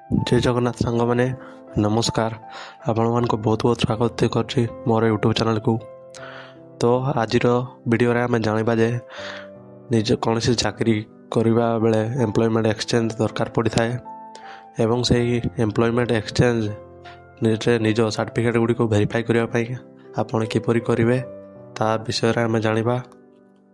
जय जगन्नाथ सांग मैंने नमस्कार। आपण मान को बहुत बहुत स्वागत कर मोर यूट्यूब चैनल को। तो आज वीडियो रे आम जाना जे निज कौन सी चाकरी करने बेले एम्प्लॉयमेंट एक्सचेंज दरकार पड़ी थाए एवं से एम्प्लॉयमेंट एक्सचेंज निज सर्टिफिकेट गुड़ी को वेरीफाई करने आपण किपरि करेंगे ता विषय रे आम जाना।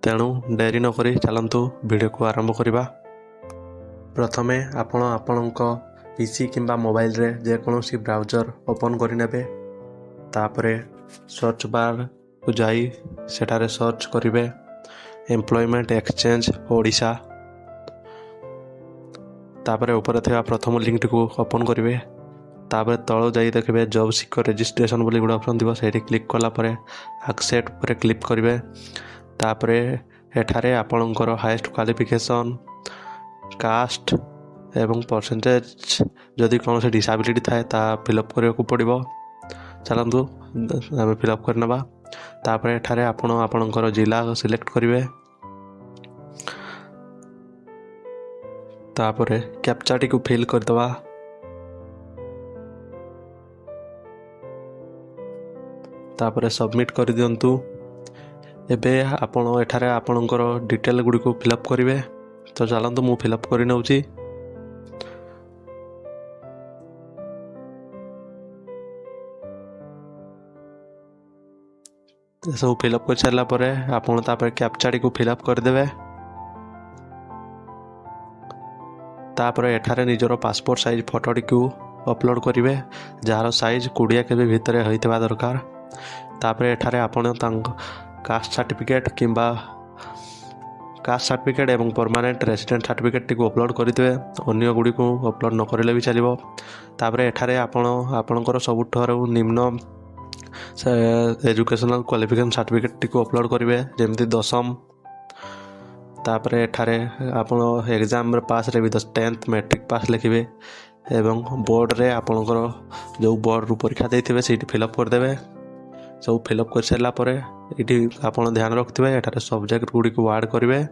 तेणु डेरी नक चलतु वीडियो को आरंभ करवा। प्रथमे आपण आपणक पीसी किंबा मोबाइल रे जेकोसी ब्राउजर ओपन करेंगे। तापरे सर्च बार को जाई सेठारे सर्च करेंगे एम्प्लॉयमेंट एक्सचेंज ओडिशा। तापरे ऊपर थिबा प्रथम लिंक को ओपन करेंगे। तापरे तळ जाई देखबे जॉब सीकर रजिस्ट्रेशन बोली गुड ऑप्शन दिबो, सेठी क्लिक कला परे एक्सेप्ट पर क्लिक करेंगे। तापरे एठारे आपणकर हाईएस्ट क्वालिफिकेशन, कास्ट एवं परसेंटेज जदि कौन से डिसेबिलिटी थाए ता फिलअप करने को पड़ो। चलतु आम फिलअप करना। तापर एठारे आपणकर जिला सिलेक्ट करेंगे। तापर कैप्चाटी को फिल करदवा। तापर सबमिट कर दियंतु। एबे आपण एठारे आपणकर डिटेल गुडी को फिलअप करेंगे। तो चलतु मु फिलअप कर नउची। सब फिलअप कर सारा पर आपड़ कैप्चाटी को फिलअप करदे। तापर एठारे निजर पासपोर्ट साइज फोटोटी को अपलोड करेंगे जार साइज 20 KB भितर होता दरकार। तापर एठारे आपण कास्ट सर्टिफिकेट किंबा कास्ट सर्टिफिकेट एवं परमानेंट रेसिडेंट सर्टिफिकेट को अपलोड करदे। अन्य गुड़ी को अपलोड न करें भी चलो। तापर एठारे आपणकर सबुठारु निम्न एजुकेशनल क्वालिफिकेशन सर्टिफिकेट को अपलोड करेंगे जमती 10th। तापर एठारे आपण एग्जाम पास रे भी 10th मैट्रिक पास लिखे एवं बोर्ड रे आपणकर जो बोर्ड रु परीक्षा देते से फिलअप करदे। सब फिलअप कर सारा पर ये आप ध्यान रखिए एठारे सब्जेक्ट गुड़ी को ऐड करेंगे।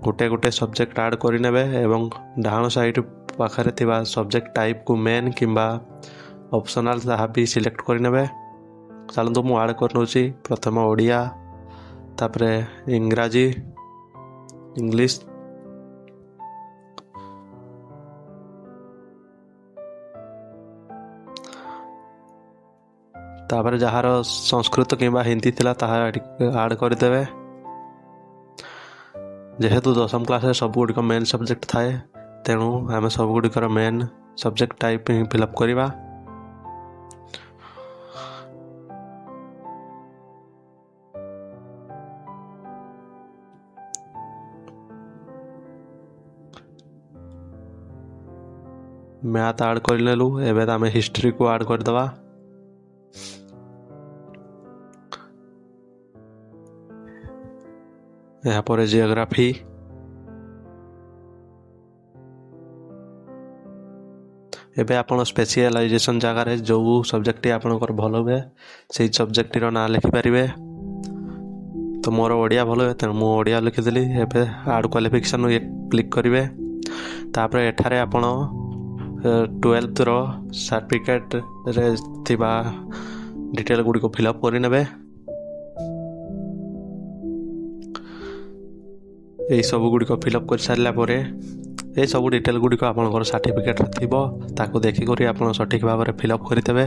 गोटे गोटे सब्जेक्ट ऐड करने एवं डाहाण साइड पाखरे थिबा सब्जेक्ट टाइप को मेन किंबा ऑप्शनल जहाँ भी सिलेक्ट करने। चलतु मु ऐड कर नउची। प्रथम ओडिया, तापरे इंग्राजी, इंग्लिश, तापर जहाँ संस्कृत किंबा हिंदी थिला ताहा ऐड करदे। जेहेतु 10th क्लास सब गुड़िक मेन सब्जेक्ट थाए तेणु आम सब गुड़िकर मेन सब्जेक्ट टाइप ही फिलअप करवा। मैथ ऐड कर नेलु। एबे आम हिस्ट्री को ऐड करदवा। यहाँ पर जियोग्राफी, एबे आपण स्पेशलाइजेशन जगार जो सब्जेक्ट आपंकर भल हुए से सब्जेक्ट ना लिखिपारे। तो मोर ओडिया भल हुए तेणु मुझे ओडिया लिखिदेली। एबे ऐड क्वालिफिकेशन ये क्लिक करेंगे। तापर एठारे आपण 12th रो सर्टिफिकेट रे थिबा डिटेल गुडी को फिलअप करने। यही सब गुड़ी को फिलअप कर सारा पर ये सब डिटेल गुड़ी को आपंकर सर्टिफिकेट थीबो ताको देखी करी आपण सठिक भाव में फिलअप करदे।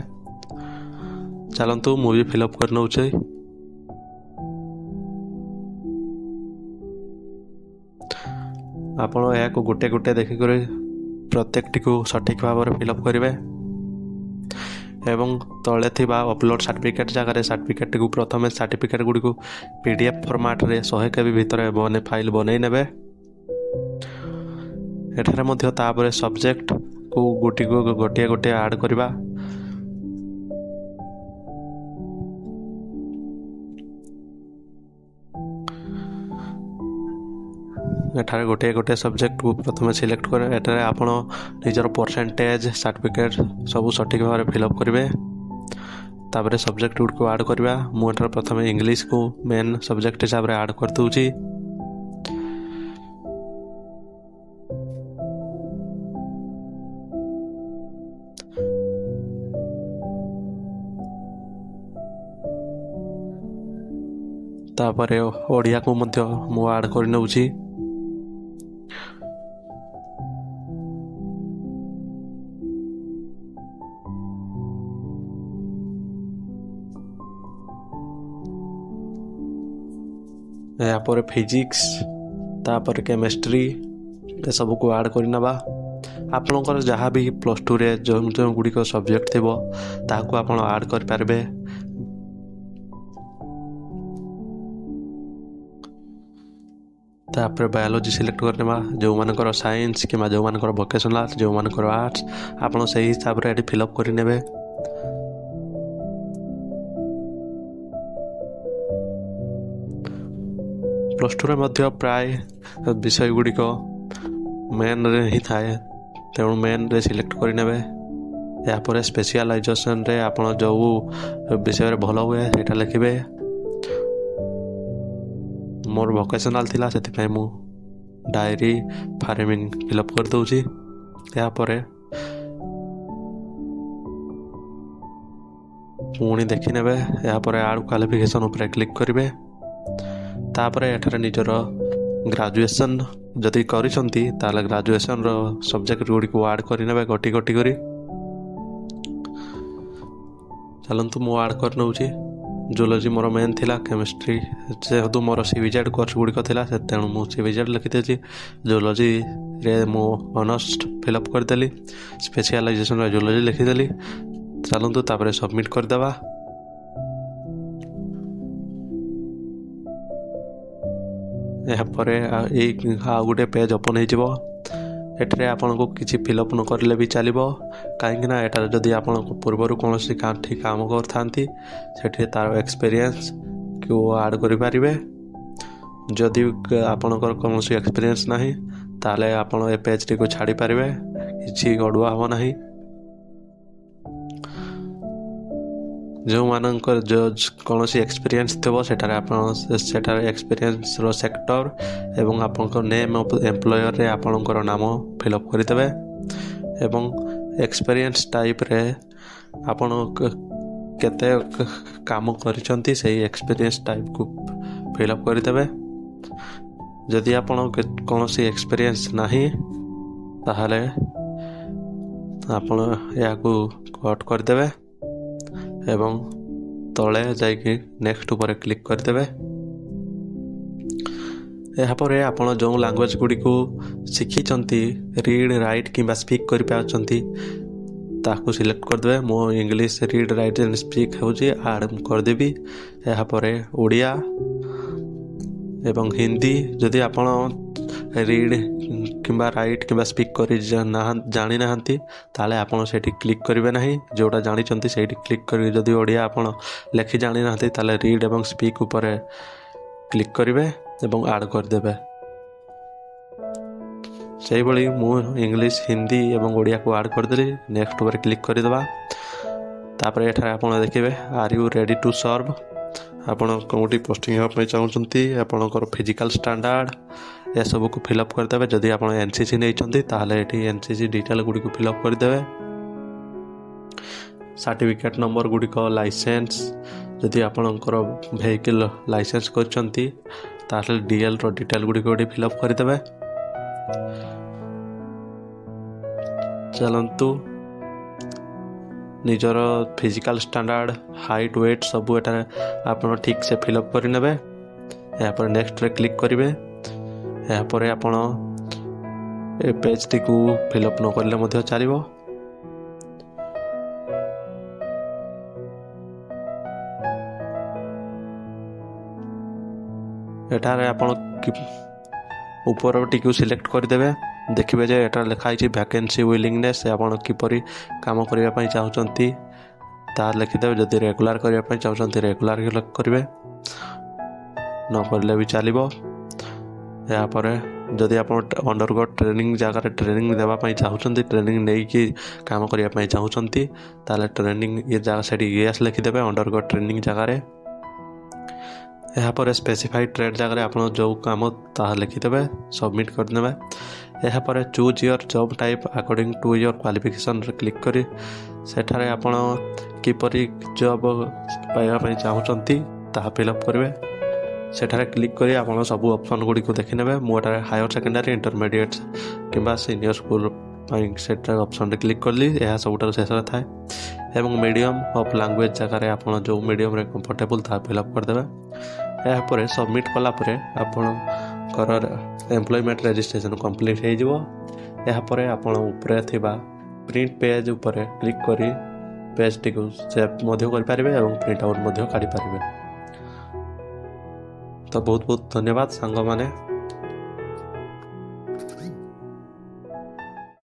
चलतु मु भी फिलअप कर नउची। आपण या को गोटे गोटे देखी करी प्रत्येकटी को सठिक भाव में फिलअप करेंगे एवं तले थिबा अपलोड सर्टिफिकेट जगह सर्टिफिकेट को प्रथम सर्टिफिकेट गुड़ी को PDF फॉर्मेट रे 100 KB भितर बने फाइल बनई नेबे। एठारे मध्य तापर सब्जेक्ट को गोटे गोटे ऐड करवा। एठारे गोटे गोटे सब्जेक्ट को प्रथम सिलेक्ट कर एठारे आपण निजर परसेंटेज सर्टिफिकेट सब सठिक भाव में फिलअप करेंगे। तापर सब्जेक्ट गुड को ऐड करवा। मुझे प्रथम इंग्लिश को मेन सब्जेक्ट हिसाब से ऐड कर दूची। ତାପରେ ଓଡ଼ିଆକୁ ମଧ୍ୟ ମୁଁ ଆଡ଼୍ କରି ନେଉଛି। ଏହାପରେ ଫିଜିକ୍ସ, ତାପରେ କେମିଷ୍ଟ୍ରି ଏସବୁକୁ ଆଡ଼୍ କରିନେବା। ଆପଣଙ୍କର ଯାହା ବି +2ରେ ଯେଉଁ ଗୁଡ଼ିକ ସବଜେକ୍ଟ ଥିବ ତାହାକୁ ଆପଣ ଆଡ଼୍ କରିପାରିବେ। ତାପରେ ବାୟୋଲୋଜି ସିଲେକ୍ଟ କରିନେବା। ଯେଉଁମାନଙ୍କର ସାଇନ୍ସ କିମ୍ବା ଯେଉଁମାନଙ୍କର ଭୋକେସନାଲ୍, ଯେଉଁମାନଙ୍କର ଆର୍ଟ୍ସ, ଆପଣ ସେହି ହିସାବରେ ଏଠି ଫିଲ୍ଅପ୍ କରିନେବେ। +2ରେ ମଧ୍ୟ ପ୍ରାୟ ବିଷୟ ଗୁଡ଼ିକ ମେନ୍ରେ ହିଁ ଥାଏ, ତେଣୁ ମେନ୍ରେ ସିଲେକ୍ଟ କରିନେବେ। ଏହାପରେ ସ୍ପେସିଆଲାଇଜେସନ୍ରେ ଆପଣ ଯେଉଁ ବିଷୟରେ ଭଲ ହୁଏ ସେଇଟା ଲେଖିବେ। ମୋର ଭୋକେସନାଲ୍ ଥିଲା, ସେଥିପାଇଁ ମୁଁ ଡାଏରୀ ଫାର୍ମିଂ ଫିଲ୍ଅପ୍ କରିଦେଉଛି। ଏହାପରେ ପୁଣି ଦେଖିନେବେ। ଏହାପରେ ଆଡ୍ କ୍ୱାଲିଫିକେସନ୍ ଉପରେ କ୍ଲିକ୍ କରିବେ। ତାପରେ ଏଠାରେ ନିଜର ଗ୍ରାଜୁଏସନ୍ ଯଦି କରିଛନ୍ତି ତାହେଲେ ଗ୍ରାଜୁଏସନ୍ର ସବଜେକ୍ଟ ଗୁଡ଼ିକୁ ଆଡ଼୍ କରିନେବେ ଗୋଟି ଗୋଟି କରି। ଚାଲନ୍ତୁ ମୁଁ ଆଡ଼୍ କରିନେଉଛି। ଜୁଲୋଜି ମୋର ମେନ୍ ଥିଲା। କେମିଷ୍ଟ୍ରି ଯେହେତୁ ମୋର CBZ କୋର୍ସ ଗୁଡ଼ିକ ଥିଲା, ତେଣୁ ମୁଁ CBZ ଲେଖିଦେଇଛି। ଜୁଲୋଜିରେ ମୁଁ ଅନର୍ସ ଫିଲ୍ଅପ୍ କରିଦେଲି। ସ୍ପେସିଆଲାଇଜେସନ୍ରେ ଜୁଲୋଜି ଲେଖିଦେଲି। ଚାଲନ୍ତୁ ତାପରେ ସବମିଟ୍ କରିଦେବା। ଏହାପରେ ଆଉ ଗୋଟେ ପେଜ୍ ଓପନ୍ ହେଇଯିବ। ଏଠାରେ ଆପଣଙ୍କୁ କିଛି ଫିଲ୍ଅପ୍ ନ କରିଲେ ବି ଚାଲିବ, କାହିଁକିନା ଏଠାରେ ଯଦି ଆପଣଙ୍କୁ ପୂର୍ବରୁ କୌଣସି କାମ କରିଥାନ୍ତି ସେଠି ତା'ର ଏକ୍ସପିରିଏନ୍ସକୁ ଆଡ଼୍ କରିପାରିବେ। ଯଦି ଆପଣଙ୍କର କୌଣସି ଏକ୍ସପିରିଏନ୍ସ ନାହିଁ ତାହେଲେ ଆପଣ ଏ ପେଜ୍ଟିକୁ ଛାଡ଼ିପାରିବେ, କିଛି ଅଡ଼ୁଆ ହେବ ନାହିଁ। ଯେଉଁମାନଙ୍କର କୌଣସି ଏକ୍ସପିରିଏନ୍ସ ଥିବ ସେଠାରେ ଏକ୍ସପିରିଏନ୍ସର ସେକ୍ଟର ଏବଂ ଆପଣଙ୍କ ନେମ୍ ଅଫ୍ ଏମ୍ପ୍ଲୟରରେ ଆପଣଙ୍କର ନାମ ଫିଲ୍ଅପ୍ କରିଦେବେ। ଏବଂ ଏକ୍ସପିରିଏନ୍ସ ଟାଇପ୍ରେ ଆପଣ କେତେ କାମ କରିଛନ୍ତି ସେଇ ଏକ୍ସପିରିଏନ୍ସ ଟାଇପ୍କୁ ଫିଲ୍ଅପ୍ କରିଦେବେ। ଯଦି ଆପଣ କୌଣସି ଏକ୍ସପିରିଏନ୍ସ ନାହିଁ ତାହେଲେ ଆପଣ ଏହାକୁ କଟ୍ କରିଦେବେ ଏବଂ ତଳେ ଯାଇକି ନେକ୍ସଟ ଉପରେ କ୍ଲିକ୍ କରିଦେବେ। ଏହାପରେ ଆପଣ ଯେଉଁ ଲାଙ୍ଗୁଏଜ୍ ଗୁଡ଼ିକୁ ଶିଖିଛନ୍ତି, ରିଡ୍, ରାଇଟ୍ କିମ୍ବା ସ୍ପିକ୍ କରିପାରୁଛନ୍ତି ତାକୁ ସିଲେକ୍ଟ କରିଦେବେ। ମୁଁ English read, write and speak ହେଉଛି, ଆଡ଼୍ କରିଦେବି। ଏହାପରେ ଓଡ଼ିଆ ଏବଂ ହିନ୍ଦୀ ଯଦି ଆପଣ ରିଡ୍ କିମ୍ବା ରାଇଟ୍ କିମ୍ବା ସ୍ପିକ୍ କରି ଜାଣିନାହାନ୍ତି ତାହେଲେ ଆପଣ ସେଇଠି କ୍ଲିକ୍ କରିବେ ନାହିଁ। ଯେଉଁଟା ଜାଣିଛନ୍ତି ସେଇଠି କ୍ଲିକ୍ କରିବେ। ଯଦି ଓଡ଼ିଆ ଆପଣ ଲେଖି ଜାଣିନାହାନ୍ତି ତାହେଲେ ରିଡ୍ ଏବଂ ସ୍ପିକ୍ ଉପରେ କ୍ଲିକ୍ କରିବେ ଏବଂ ଆଡ଼୍ କରିଦେବେ। ସେହିଭଳି ମୁଁ ଇଂଲିଶ, ହିନ୍ଦୀ ଏବଂ ଓଡ଼ିଆକୁ ଆଡ଼୍ କରିଦେଲି। ନେକ୍ସଟ ଉପରେ କ୍ଲିକ୍ କରିଦେବା। ତାପରେ ଏଠାରେ ଆପଣ ଦେଖିବେ are you ready two serve. ଆପଣ କେଉଁଠି ପୋଷ୍ଟିଂ ହେବା ପାଇଁ ଚାହୁଁଛନ୍ତି, ଆପଣଙ୍କର ଫିଜିକାଲ୍ ଷ୍ଟାଣ୍ଡାର୍ଡ଼ ଏସବୁକୁ ଫିଲ୍ଅପ୍ କରିଦେବେ। ଯଦି ଆପଣ NCC ନେଇଛନ୍ତି ତାହେଲେ ଏଠି NCC ଡିଟେଲ୍ ଗୁଡ଼ିକୁ ଫିଲ୍ଅପ୍ କରିଦେବେ। ସାର୍ଟିଫିକେଟ୍ ନମ୍ବର ଗୁଡ଼ିକ, ଲାଇସେନ୍ସ, ଯଦି ଆପଣଙ୍କର ଭେହିକିଲ୍ ଲାଇସେନ୍ସ କରିଛନ୍ତି ତାହେଲେ DLର ଡିଟେଲ୍ ଗୁଡ଼ିକ ଏଠି ଫିଲ୍ଅପ୍ କରିଦେବେ। ଚାଲନ୍ତୁ ନିଜର ଫିଜିକାଲ୍ ଷ୍ଟାଣ୍ଡାର୍ଡ଼, ହାଇଟ୍, ୱେଟ୍ ସବୁ ଏଠାରେ ଆପଣ ଠିକ୍ସେ ଫିଲ୍ଅପ୍ କରିନେବେ। ଏହାପରେ ନେକ୍ସଟରେ କ୍ଲିକ୍ କରିବେ। ଏହାପରେ ଆପଣ ଏ ପେଜ୍ଟିକୁ ଫିଲ୍ଅପ୍ ନ କରିଲେ ମଧ୍ୟ ଚାଲିବ। ଏଠାରେ ଆପଣ ଉପରଟିକୁ ସିଲେକ୍ଟ କରିଦେବେ। ଦେଖିବେ ଯେ ଏଠାରେ ଲେଖା ହେଇଛି ଭ୍ୟାକେନ୍ସି ୱିଲିଂନେସ୍। ଆପଣ କିପରି କାମ କରିବା ପାଇଁ ଚାହୁଁଛନ୍ତି ତାହା ଲେଖିଦେବେ। ଯଦି ରେଗୁଲାର କରିବା ପାଇଁ ଚାହୁଁଛନ୍ତି ରେଗୁଲାର କରିବେ, ନ କରିଲେ ବି ଚାଲିବ। ଏହାପରେ ଯଦି ଆପଣ ଅଣ୍ଡରଗ୍ରାଜୁଏଟ୍ ଟ୍ରେନିଂ ଜାଗାରେ ଟ୍ରେନିଂ ଦେବା ପାଇଁ ଚାହୁଁଛନ୍ତି, ଟ୍ରେନିଂ ନେଇକି କାମ କରିବା ପାଇଁ ଚାହୁଁଛନ୍ତି ତାହେଲେ ଟ୍ରେନିଂ ସେଠି ୟେସ୍ ଲେଖିଦେବେ ଅଣ୍ଡରଗ୍ରାଜୁଏଟ୍ ଟ୍ରେନିଂ ଜାଗାରେ। ଏହାପରେ ସ୍ପେସିଫାଇଡ୍ ଟ୍ରେଡ୍ ଜାଗାରେ ଆପଣ ଯେଉଁ କାମ ତାହା ଲେଖିଦେବେ, ସବମିଟ୍ କରିନେବେ। ଏହାପରେ choose your job type according to your କ୍ୱାଲିଫିକେସନ୍ରେ କ୍ଲିକ୍ କରି ସେଠାରେ ଆପଣ କିପରି ଜବ୍ ପାଇବା ପାଇଁ ଚାହୁଁଛନ୍ତି ତାହା ଫିଲ୍ଅପ୍ କରିବେ। ସେଠାରେ କ୍ଲିକ୍ କରି ଆପଣ ସବୁ ଅପସନ୍ ଗୁଡ଼ିକୁ ଦେଖିନେବେ। ମୁଁ ଏଠାରେ ହାୟର ସେକେଣ୍ଡାରୀ ଇଣ୍ଟରମିଡ଼ିଏଟ୍ କିମ୍ବା ସିନିୟର ସ୍କୁଲ ପାଇଁ ସେଟା ଅପସନ୍ରେ କ୍ଲିକ୍ କଲି। ଏହା ସବୁଠାରୁ ଶେଷରେ ଥାଏ ଏବଂ ମିଡ଼ିୟମ୍ ଅଫ୍ ଲାଙ୍ଗୁଏଜ୍ ଜାଗାରେ ଆପଣ ଯେଉଁ ମିଡ଼ିୟମ୍ରେ କମ୍ଫର୍ଟେବୁଲ୍ ତାହା ଫିଲ୍ଅପ୍ କରିଦେବେ। ଏହାପରେ ସବମିଟ୍ କଲା ପରେ ଆପଣଙ୍କର ଏମ୍ପ୍ଲୟମେଣ୍ଟ ରେଜିଷ୍ଟ୍ରେସନ୍ କମ୍ପ୍ଲିଟ୍ ହୋଇଯିବ। ଏହାପରେ ଆପଣ ଉପରେ ଥିବା ପ୍ରିଣ୍ଟ ପେଜ୍ ଉପରେ କ୍ଲିକ୍ କରି ପେଜ୍ଟିକୁ ସେଭ୍ ମଧ୍ୟ କରିପାରିବେ ଏବଂ ପ୍ରିଣ୍ଟ ଆଉଟ୍ ମଧ୍ୟ କାଢ଼ିପାରିବେ। ତ ବହୁତ ବହୁତ ଧନ୍ୟବାଦ ସାଙ୍ଗମାନେ।